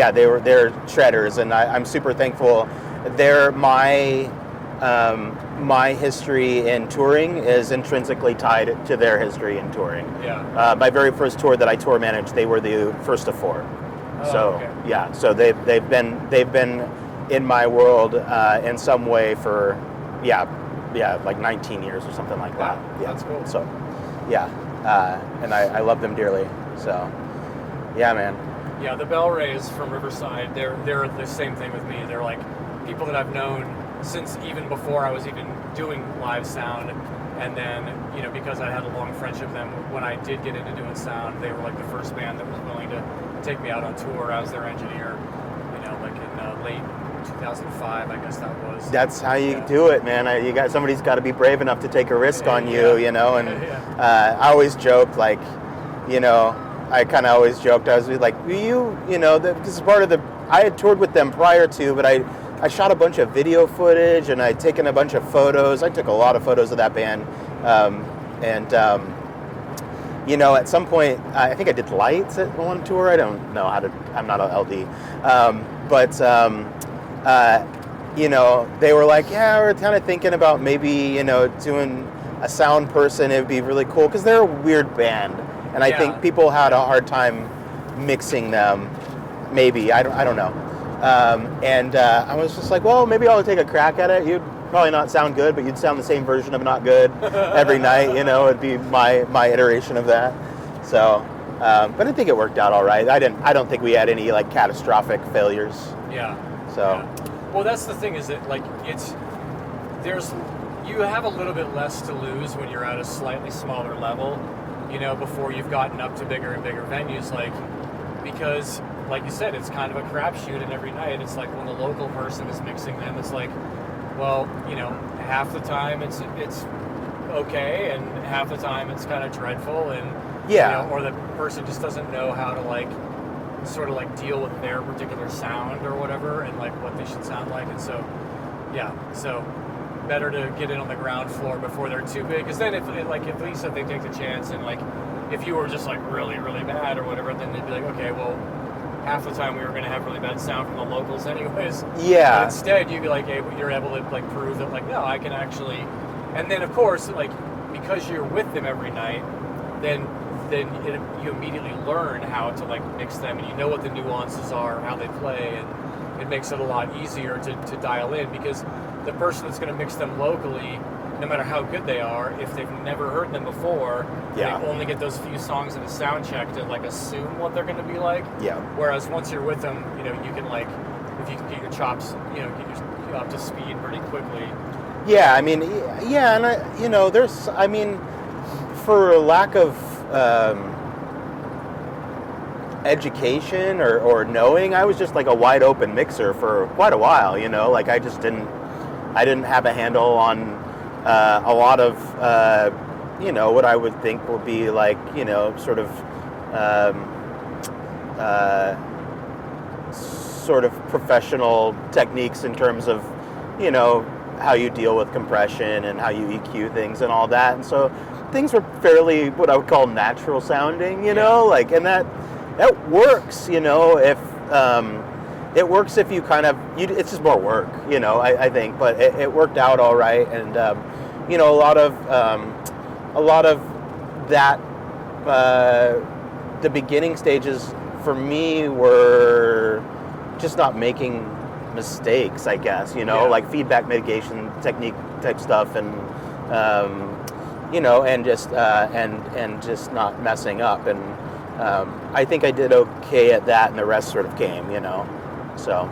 Yeah, they're shredders, and I'm super thankful. They're my history in touring is intrinsically tied to their history in touring. Yeah. My very first tour that I tour managed, they were the first of four. Oh, So okay. yeah, so they've been in my world in some way for like 19 years or something like that. Wow, Yeah, that's cool. So yeah, and I love them dearly. So yeah, man. Yeah, the Bell Rays from Riverside, they're the same thing with me. They're like people that I've known since even before I was even doing live sound. And then, because I had a long friendship with them, when I did get into doing sound, they were like the first band that was willing to take me out on tour as their engineer, like in late 2005, I guess that was. That's how you do it, man. Somebody's got to be brave enough to take a risk on you, and I always joked, like, I kind of always joked, I was like, this is part of I had toured with them prior to, but I shot a bunch of video footage and I'd taken a bunch of photos. I took a lot of photos of that band. At some point, I think I did lights at one tour. I don't know I'm not an LD. They were like, yeah, we're kind of thinking about maybe, doing a sound person. It would be really cool because they're a weird band. And I think people had a hard time mixing them. Maybe, I don't know. I was just like, well, maybe I'll take a crack at it. You'd probably not sound good, but you'd sound the same version of not good every night. It'd be my iteration of that. So, but I think it worked out all right. I don't think we had any like catastrophic failures. Yeah. So. Yeah. Well, that's the thing is that like you have a little bit less to lose when you're at a slightly smaller level, before you've gotten up to bigger and bigger venues, because like you said, it's kind of a crapshoot, and every night it's like when the local person is mixing them, it's like, well, half the time it's okay, and half the time it's kind of dreadful, and or the person just doesn't know how to sort of deal with their particular sound or whatever, and like what they should sound like, and so better to get in on the ground floor before they're too big, because then at least if they take the chance, and if you were just really really bad or whatever, then they'd be like, okay, well, half the time we were going to have really bad sound from the locals anyways. Yeah. But instead, you'd be like, hey, you're able to prove that no, I can actually. And then of course, because you're with them every night, then you immediately learn how to mix them, and you know what the nuances are, how they play, and it makes it a lot easier to dial in, because the person that's going to mix them locally, no matter how good they are, if they've never heard them before, they only get those few songs in a sound check to assume what they're going to be like. Yeah. Whereas once you're with them, you can if you can get your chops, get you up to speed pretty quickly. Yeah, I mean, and there's, for lack of education or knowing, I was just a wide open mixer for quite a while. I didn't have a handle on a lot of what I would think would be sort of professional techniques in terms of how you deal with compression and how you EQ things and all that, and so things were fairly what I would call natural sounding, and that works, if it works if you it's just more work, I think, but it worked out all right, and a lot of that, the beginning stages for me were just not making mistakes, I guess, feedback mitigation technique type stuff, and and just not messing up, and I think I did okay at that, and the rest sort of came, so.